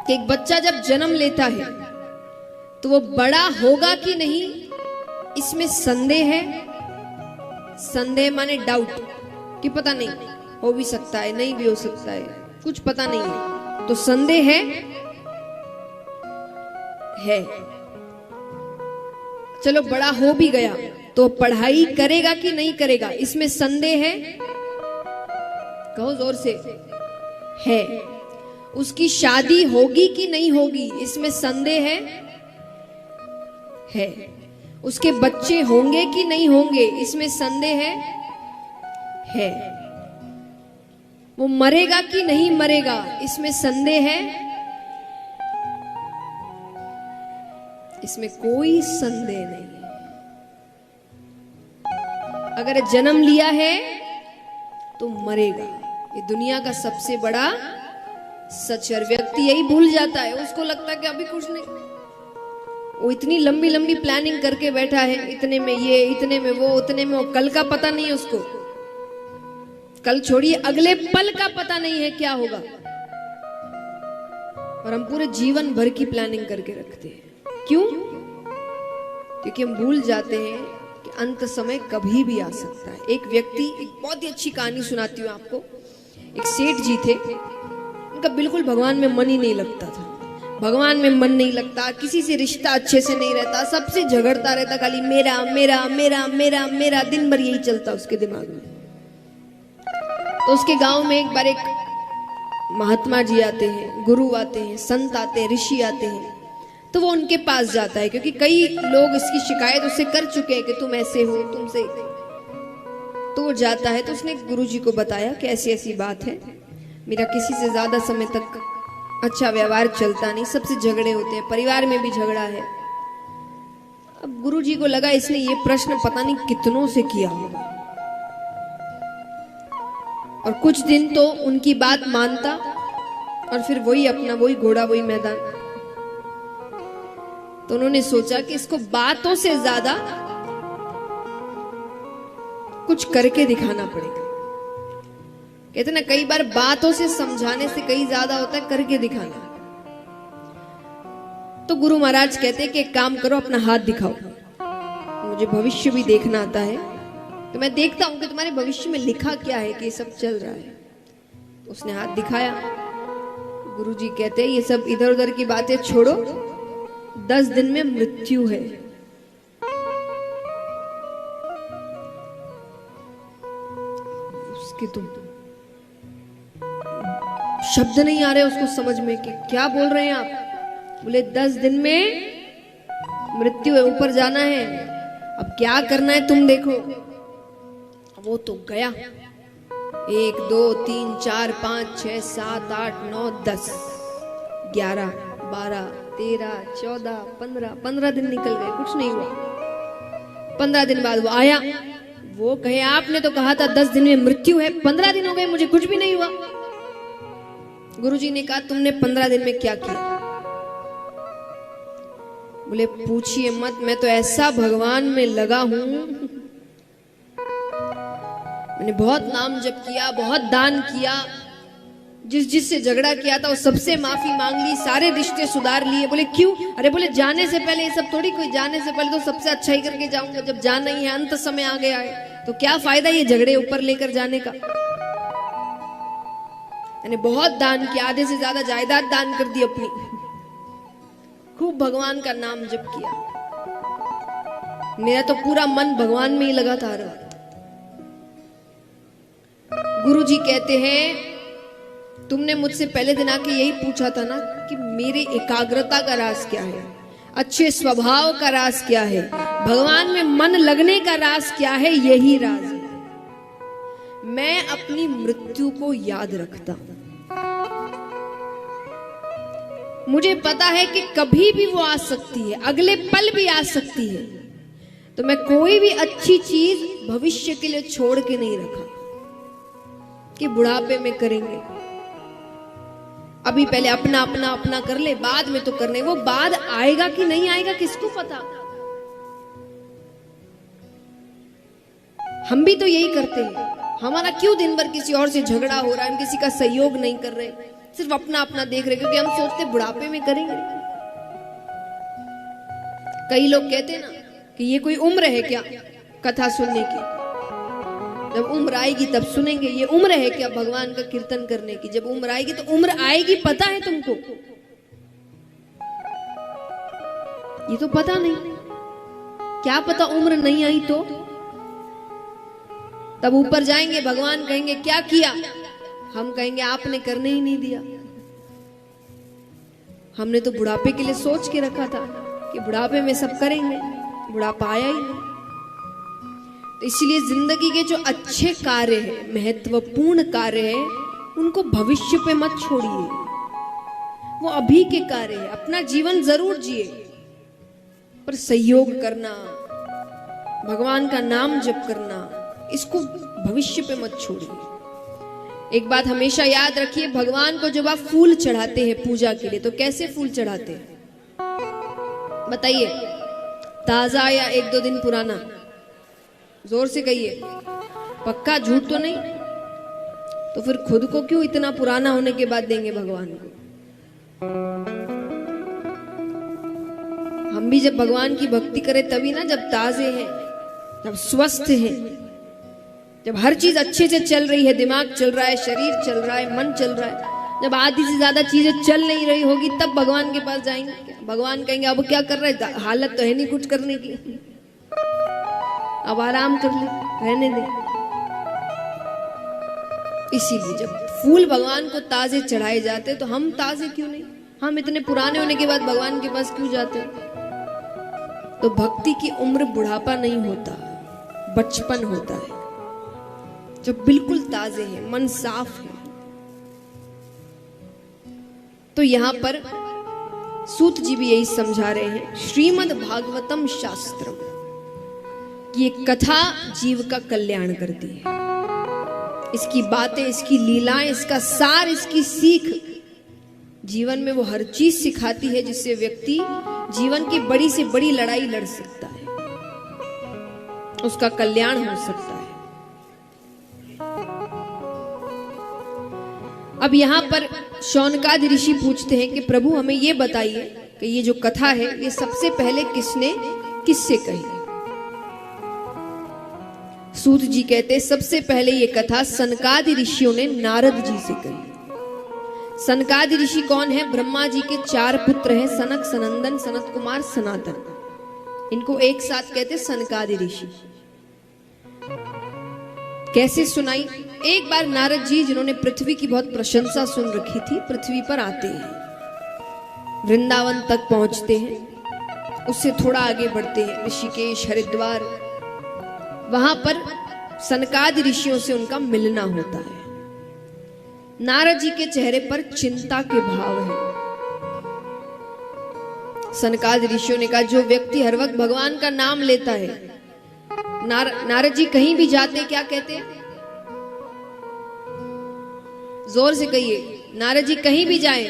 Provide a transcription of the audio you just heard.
कि एक बच्चा जब जन्म लेता है तो वो बड़ा होगा कि नहीं, इसमें संदेह है। संदेह माने डाउट, कि पता नहीं, हो भी सकता है, नहीं भी हो सकता है, कुछ पता नहीं है, तो संदेह है। चलो बड़ा हो भी गया तो पढ़ाई करेगा कि नहीं करेगा, इसमें संदेह है। कहो जोर से, है। उसकी शादी होगी कि नहीं होगी, इसमें संदेह है। उसके बच्चे होंगे कि नहीं होंगे, इसमें संदेह है। वो मरेगा कि नहीं मरेगा, इसमें संदेह है। इसमें कोई संदेह नहीं है। अगर जन्म लिया है तो मरेगा, ये दुनिया का सबसे बड़ा सच है। व्यक्ति यही भूल जाता है, उसको लगता है कि अभी कुछ नहीं, वो इतनी लंबी लंबी प्लानिंग करके बैठा है, इतने में ये, इतने में वो, उतने में वो, कल का पता नहीं है उसको। कल छोड़िए, अगले पल का पता नहीं है क्या होगा। और हम पूरे जीवन भर की प्लानिंग करके रखते हैं। क्यों? क्योंकि हम भूल जाते हैं कि अंत समय कभी भी आ सकता है। एक व्यक्ति, एक बहुत ही अच्छी कहानी सुनाती हूँ आपको। एक सेठ जी थे, उनका बिल्कुल भगवान में मन ही नहीं लगता था। भगवान में मन नहीं लगता, किसी से रिश्ता अच्छे से नहीं रहता, सबसे झगड़ता रहता, खाली मेरा मेरा मेरा मेरा मेरा, दिन भर यही चलता उसके दिमाग में। तो उसके गांव में एक बार एक महात्मा जी आते हैं, गुरु आते हैं, संत आते हैं, ऋषि आते हैं। तो वो उनके पास जाता है, क्योंकि कई लोग इसकी शिकायत उससे कर चुके हैं कि तुम ऐसे हो, तुमसे। तो वो जाता है, तो उसने गुरु जी को बताया कि ऐसी ऐसी बात है, मेरा किसी से ज्यादा समय तक अच्छा व्यवहार चलता नहीं, सबसे झगड़े होते हैं, परिवार में भी झगड़ा है। अब गुरु जी को लगा इसने ये प्रश्न पता नहीं कितनों से किया होगा, और कुछ दिन तो उनकी बात मानता, और फिर वही अपना, वही घोड़ा, वही मैदान। तो उन्होंने सोचा कि इसको बातों से ज्यादा कुछ करके दिखाना पड़ेगा। कहते ना, कई बार बातों से समझाने से कई ज्यादा होता है करके दिखाना। तो गुरु महाराज कहते कि एक काम करो, अपना हाथ दिखाओ, मुझे भविष्य भी देखना आता है, तो मैं देखता हूं कि तुम्हारे भविष्य में लिखा क्या है कि ये सब चल रहा है। तो उसने हाथ दिखाया। गुरु जी कहते ये सब इधर उधर की बातें छोड़ो, 10 दिन में मृत्यु है। उसके तुम शब्द नहीं आ रहे उसको समझ में कि क्या बोल रहे हैं आप। बोले 10 दिन में मृत्यु है, ऊपर जाना है, अब क्या करना है तुम देखो। वो तो गया, 1 2 3 4 5 6 7 8 9 10 11 12 13 14 15 दिन निकल गए, कुछ नहीं हुआ। 15 दिन बाद वो आया, वो कहे आपने तो कहा था 10 दिन में मृत्यु है, 15 दिन हो गए, मुझे कुछ भी नहीं हुआ। गुरुजी ने कहा तुमने 15 दिन में क्या किया? बोले पूछिए मत, मैं तो ऐसा भगवान में लगा हूं, मैंने बहुत नाम जप किया, बहुत दान किया, जिससे झगड़ा किया था वो सबसे माफी मांग ली, सारे रिश्ते सुधार लिए। बोले क्यों? अरे बोले जाने से पहले, ये सब थोड़ी कोई जाने से पहले तो सबसे अच्छा ही करके जाऊंगा, जब जाना ही है, अंत समय आ गया है, तो क्या फायदा ये झगड़े ऊपर लेकर जाने का। मैंने बहुत दान किया, आधे से ज्यादा जायदाद दान कर दी अपनी, खूब भगवान का नाम जप किया, मेरा तो पूरा मन भगवान में ही लगा था। गुरुजी कहते हैं तुमने मुझसे पहले दिन आके यही पूछा था ना कि मेरे एकाग्रता का राज क्या है, अच्छे स्वभाव का राज क्या है, भगवान में मन लगने का राज क्या है। यही राज है। मैं अपनी मृत्यु को याद रखता हूं, मुझे पता है कि कभी भी वो आ सकती है, अगले पल भी आ सकती है, तो मैं कोई भी अच्छी चीज भविष्य के लिए छोड़ के नहीं रखा कि बुढ़ापे में करेंगे। अभी पहले अपना अपना अपना कर ले, बाद में तो करने, वो बाद आएगा कि नहीं आएगा किसको पता। हम भी तो यही करते हैं, हमारा क्यों दिन भर किसी और से झगड़ा हो रहा है, हम किसी का सहयोग नहीं कर रहे, सिर्फ अपना अपना देख रहे, क्योंकि हम सोचते बुढ़ापे में करेंगे। कई लोग कहते हैं ना कि ये कोई उम्र है क्या कथा सुनने की, जब उम्र आएगी तब सुनेंगे। ये उम्र है क्या भगवान का कीर्तन करने की, जब उम्र आएगी तो उम्र आएगी, पता है तुमको? ये तो पता नहीं, क्या पता उम्र नहीं आई तो? तब ऊपर जाएंगे, भगवान कहेंगे क्या किया, हम कहेंगे आपने करने ही नहीं दिया। हमने तो बुढ़ापे के लिए सोच के रखा था कि बुढ़ापे में सब करेंगे, बुढ़ापा आया ही नहीं। तो इसलिए जिंदगी के जो अच्छे कार्य है, महत्वपूर्ण कार्य है, उनको भविष्य पे मत छोड़िए, वो अभी के कार्य है। अपना जीवन जरूर जिए, पर सहयोग करना, भगवान का नाम जप करना, इसको भविष्य पे मत छोड़िए। एक बात हमेशा याद रखिए, भगवान को जब आप फूल चढ़ाते हैं पूजा के लिए, तो कैसे फूल चढ़ाते हैं बताइए? ताजा या 1-2 दिन पुराना? जोर से कहिए, पक्का, झूठ तो नहीं? तो फिर खुद को क्यों इतना पुराना होने के बाद देंगे भगवान को? हम भी जब भगवान की भक्ति करें तभी ना, जब ताजे हैं, जब स्वस्थ हैं, जब हर चीज अच्छे से चल रही है, दिमाग चल रहा है, शरीर चल रहा है, मन चल रहा है। जब आधी से ज्यादा चीजें चल नहीं रही होगी तब भगवान के पास जाएंगे। भगवान कहेंगे अब क्या कर रहे हैं, हालत तो है नहीं कुछ करने की, अब आराम कर ले, रहने दे। इसीलिए जब फूल भगवान को ताजे चढ़ाए जाते तो हम ताजे क्यों नहीं? हम इतने पुराने होने के बाद भगवान के पास क्यों जाते? तो भक्ति की उम्र बुढ़ापा नहीं होता, बचपन होता है, जब बिल्कुल ताजे हैं, मन साफ है। तो यहां पर सूत जी भी यही समझा रहे हैं, श्रीमद् भागवतम शास्त्रम, ये कथा जीव का कल्याण करती है। इसकी बातें, इसकी लीलाएं, इसका सार, इसकी सीख जीवन में वो हर चीज सिखाती है जिससे व्यक्ति जीवन की बड़ी से बड़ी लड़ाई लड़ सकता है, उसका कल्याण हो सकता है। अब यहां पर शौनकादि ऋषि पूछते हैं कि प्रभु हमें ये बताइए कि ये जो कथा है ये सबसे पहले किससे कही? सूत जी कहते सबसे पहले ये कथा सनकादि ऋषियों ने नारद जी से कही। सनकादि ऋषि कौन है? ब्रह्मा जी के 4 पुत्र हैं, सनक, सनंदन, सनत कुमार, सनातन। इनको एक साथ कहते सनकादि ऋषि। कैसे सुनाई? एक बार नारद जी, जिन्होंने पृथ्वी की बहुत प्रशंसा सुन रखी थी, पृथ्वी पर आते हैं, वृंदावन तक पहुंचते हैं, उससे थोड़ा आगे बढ़ते हैं, ऋषिकेश, हरिद्वार, वहां पर सनकादि ऋषियों से उनका मिलना होता है। नारद जी के चेहरे पर चिंता के भाव हैं। सनकादि ऋषियों ने कहा, जो व्यक्ति हर वक्त भगवान का नाम लेता है, नारद जी कहीं भी जाते क्या कहते हैं? जोर से कहिए, नारद जी कहीं भी जाएं